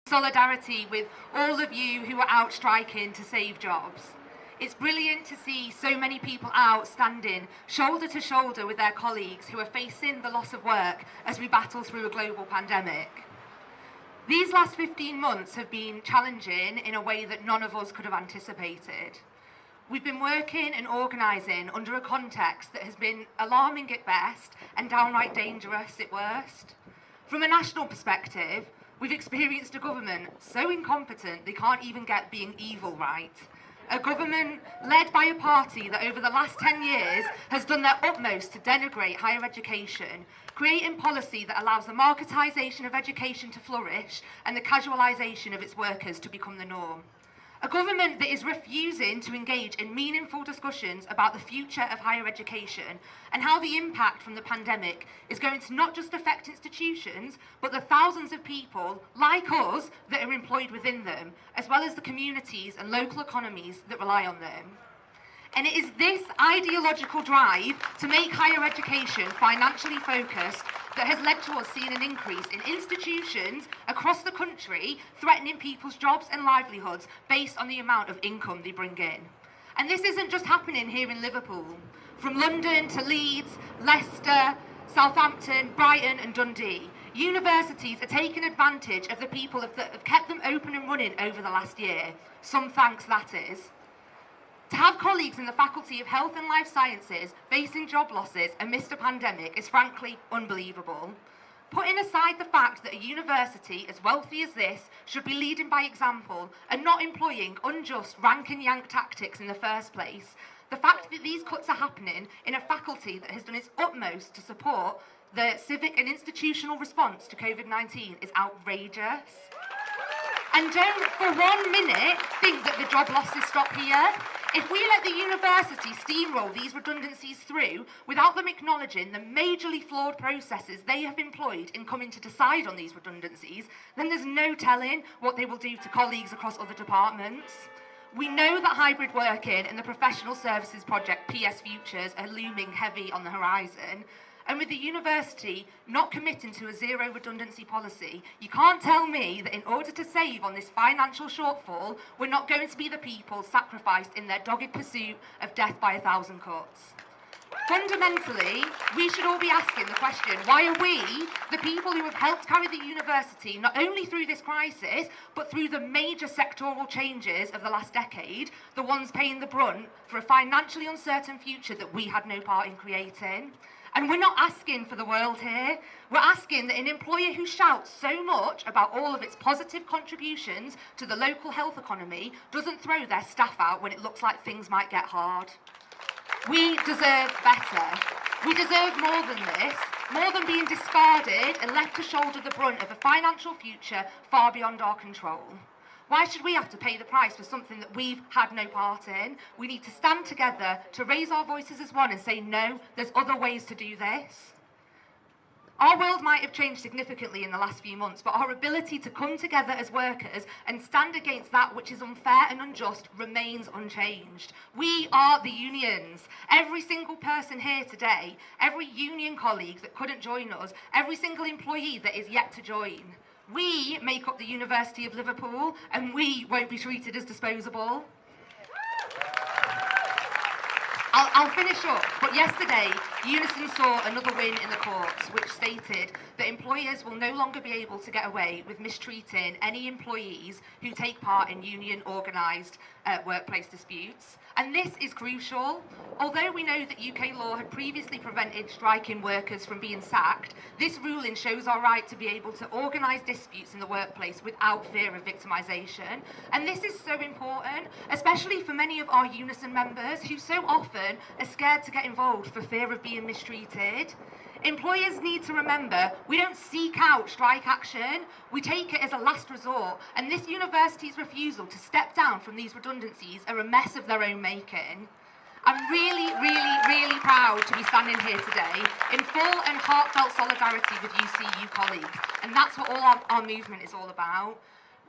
Solidarity with all of you who are out striking to save jobs. It's brilliant to see so many people out standing shoulder to shoulder with their colleagues who are facing the loss of work as we battle through a global pandemic. These last 15 months have been challenging in a way that none of us could have anticipated. We've been working and organising under a context that has been alarming at best and downright dangerous at worst. From a national perspective, we've experienced a government so incompetent they can't even get being evil right. A government led by a party that over the last 10 years has done their utmost to denigrate higher education, creating policy that allows the marketisation of education to flourish and the casualisation of its workers to become the norm. A government that is refusing to engage in meaningful discussions about the future of higher education and how the impact from the pandemic is going to not just affect institutions, but the thousands of people like us that are employed within them, as well as the communities and local economies that rely on them. And it is this ideological drive to make higher education financially focused that has led to us seeing an increase in institutions across the country threatening people's jobs and livelihoods based on the amount of income they bring in. And this isn't just happening here in Liverpool. From London to Leeds, Leicester, Southampton, Brighton and Dundee, universities are taking advantage of the people that have kept them open and running over the last year. Some thanks, that is. To have colleagues in the Faculty of Health and Life Sciences facing job losses amidst a pandemic is frankly unbelievable. Putting aside the fact that a university as wealthy as this should be leading by example and not employing unjust rank and yank tactics in the first place, the fact that these cuts are happening in a faculty that has done its utmost to support the civic and institutional response to COVID-19 is outrageous. And don't for 1 minute think that the job losses stop here. If we let the university steamroll these redundancies through without them acknowledging the majorly flawed processes they have employed in coming to decide on these redundancies, then there's no telling what they will do to colleagues across other departments. We know that hybrid working and the professional services project PS Futures are looming heavy on the horizon. And with the university not committing to a zero redundancy policy, you can't tell me that in order to save on this financial shortfall, we're not going to be the people sacrificed in their dogged pursuit of death by 1,000 cuts. Fundamentally, we should all be asking the question, why are we, the people who have helped carry the university not only through this crisis, but through the major sectoral changes of the last decade, the ones paying the brunt for a financially uncertain future that we had no part in creating? And we're not asking for the world here. We're asking that an employer who shouts so much about all of its positive contributions to the local health economy doesn't throw their staff out when it looks like things might get hard. We deserve better. We deserve more than this, more than being discarded and left to shoulder the brunt of a financial future far beyond our control. Why should we have to pay the price for something that we've had no part in? We need to stand together to raise our voices as one and say, no, there's other ways to do this. Our world might have changed significantly in the last few months, but our ability to come together as workers and stand against that which is unfair and unjust remains unchanged. We are the unions. Every single person here today, every union colleague that couldn't join us, every single employee that is yet to join. We make up the University of Liverpool, and we won't be treated as disposable. I'll finish up, but yesterday, Unison saw another win in the courts, which stated that employers will no longer be able to get away with mistreating any employees who take part in union-organised workplace disputes. And this is crucial. Although we know that UK law had previously prevented striking workers from being sacked, this ruling shows our right to be able to organise disputes in the workplace without fear of victimisation. And this is so important, especially for many of our Unison members who so often are scared to get involved for fear of being mistreated. Employers need to remember, we don't seek out strike action, we take it as a last resort, and this university's refusal to step down from these redundancies are a mess of their own making. I'm really proud to be standing here today in full and heartfelt solidarity with UCU colleagues, and that's what all our movement is all about.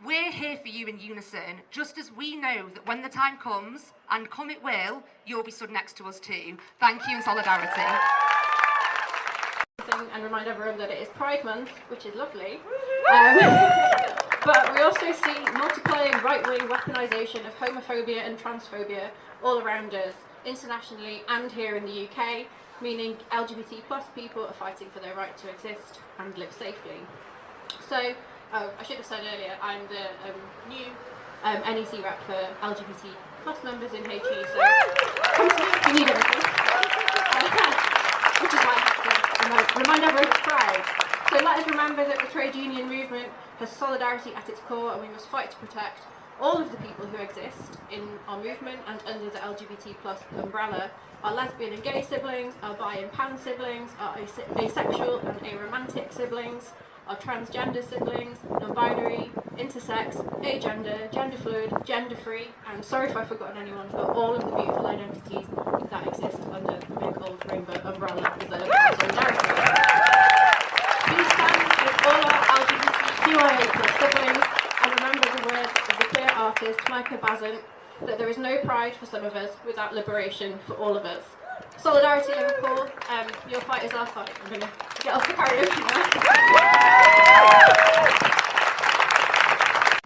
We're here for you in Unison, just as we know that when the time comes, and come it will, you'll be stood next to us too. Thank you and solidarity. And remind everyone that it is Pride Month, which is lovely. But we also see multiplying right-wing weaponisation of homophobia and transphobia all around us, internationally and here in the UK, meaning LGBT plus people are fighting for their right to exist and live safely. So, I should have said earlier, I'm the new NEC rep for LGBT plus members in HE, so come to me if you need anything. Which is why I have to remind everyone it's Pride. So let us remember that the trade union movement has solidarity at its core, and we must fight to protect all of the people who exist in our movement and under the LGBT plus umbrella. Our lesbian and gay siblings, our bi and pan siblings, our asexual and aromantic siblings, our transgender siblings, non-binary, intersex, agender, gender fluid, gender free, and sorry if I've forgotten anyone, but all of the beautiful identities that exist under the big old rainbow umbrella of solidarity. Please stand with all our LGBTQIA plus siblings and remember the words of the queer artist Micah Bazant, that there is no pride for some of us without liberation for all of us. Solidarity, Liverpool. Your fight is our fight. I'm going to get off the karaoke now.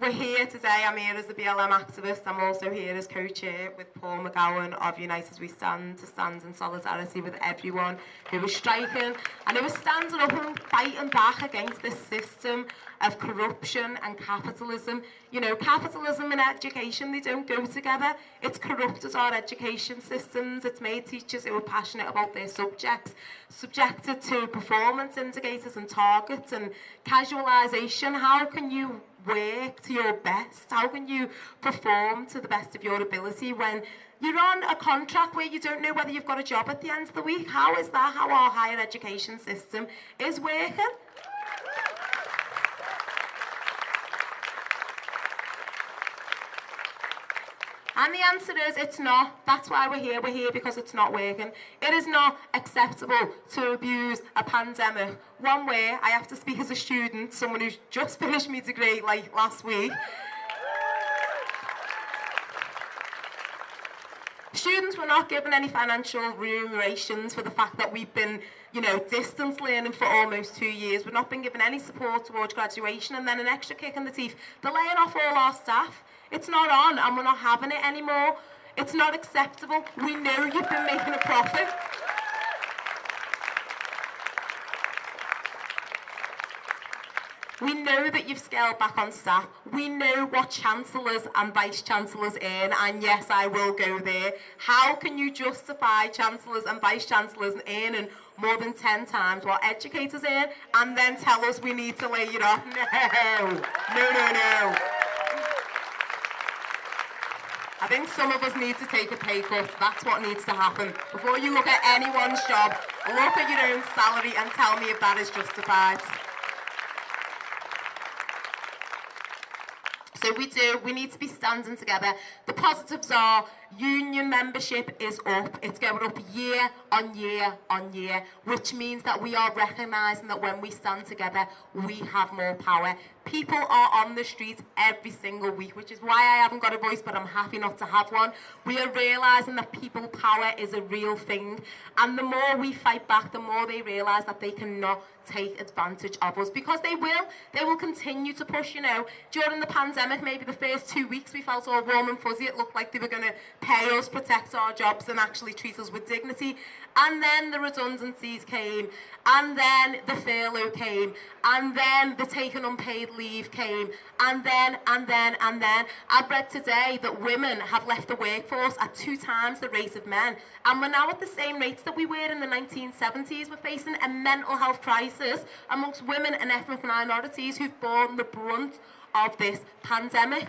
We're here today. I'm here as a BLM activist. I'm also here as co-chair with Paul McGowan of United We Stand, to stand in solidarity with everyone who is striking and who is standing up and fighting back against this system of corruption and capitalism. You know, capitalism and education, they don't go together. It's corrupted our education systems. It's made teachers who are passionate about their subjects subjected to performance indicators and targets and casualisation. How can you work to your best? How can you perform to the best of your ability when you're on a contract where you don't know whether you've got a job at the end of the week? How is that how our higher education system is working? And the answer is, it's not. That's why we're here. We're here because it's not working. It is not acceptable to abuse a pandemic. One way, I have to speak as a student, someone who's just finished my degree like last week. Students were not given any financial remunerations for the fact that we've been, you know, distance learning for almost 2 years. We've not been given any support towards graduation, and then an extra kick in the teeth. They're laying off all our staff. It's not on, and we're not having it anymore. It's not acceptable. We know you've been making a profit. We know that you've scaled back on staff. We know what chancellors and vice-chancellors earn, and yes, I will go there. How can you justify chancellors and vice-chancellors earning more than 10 times what educators earn, and then tell us we need to lay it off? No, no, no, no. I think some of us need to take a pay cut. That's what needs to happen. Before you look at anyone's job, look at your own salary and tell me if that is justified. So we need to be standing together. The positives are union membership is up. It's going up year on year on year, which means that we are recognising that when we stand together, we have more power. People are on the streets every single week, which is why I haven't got a voice, but I'm happy not to have one. We are realising that people power is a real thing. And the more we fight back, the more they realise that they cannot take advantage of us, because they will continue to push. You know, during the pandemic, maybe the first 2 weeks we felt all warm and fuzzy. It looked like they were going to pay us, protect our jobs and actually treat us with dignity. And then the redundancies came, and then the furlough came, and then the taken unpaid leave came, and then. I've read today that women have left the workforce at 2 times the rate of men, and we're now at the same rates that we were in the 1970s. We're facing a mental health crisis amongst women and ethnic minorities who've borne the brunt of this pandemic.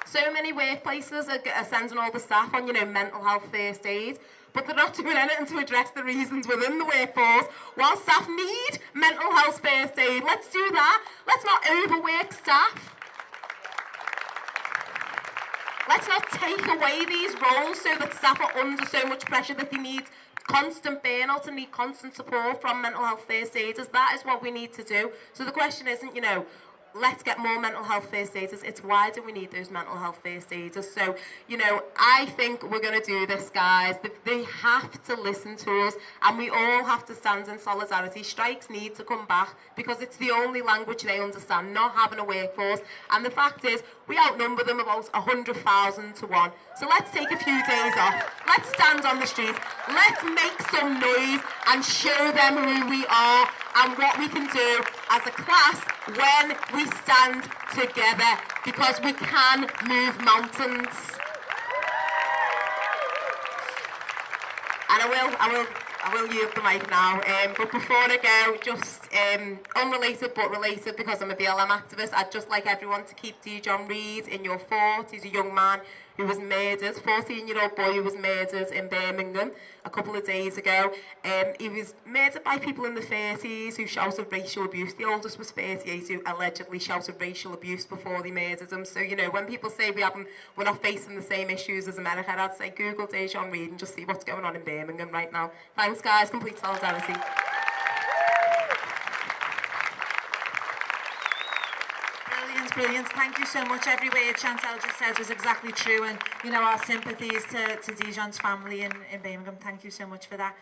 So many workplaces are sending all the staff on, you know, mental health first aid, but they're not doing anything to address the reasons within the workforce. While staff need mental health first aid, let's do that. Let's not overwork staff. Let's not take away these roles so that staff are under so much pressure that they need constant burnout and need constant support from mental health first aiders. That is what we need to do. So the question isn't, you know, let's get more mental health first aiders. It's why do we need those mental health first aiders? So, you know, I think we're going to do this, guys. They have to listen to us, and we all have to stand in solidarity. Strikes need to come back because it's the only language they understand, not having a workforce. And the fact is, we outnumber them about 100,000 to 1. So let's take a few days off. Let's stand on the streets. Let's make some noise and show them who we are and what we can do as a class when we stand together, because we can move mountains. And I will yield the mic now. But before I go, just unrelated but related, because I'm a BLM activist, I'd just like everyone to keep Dijon Reid in your thoughts. He's a young man who was murdered, 14-year-old boy who was murdered in Birmingham a couple of days ago. He was murdered by people in the 30s who shouted racial abuse. The oldest was 38, who allegedly shouted racial abuse before they murdered him. So, you know, when people say we're not facing the same issues as America, I'd say Google Dijon Reid and just see what's going on in Birmingham right now. Thanks, guys. Complete solidarity. Brilliant. Thank you so much. Every word Chantelle just said was exactly true, and you know, our sympathies to Dijon's family in Birmingham. Thank you so much for that.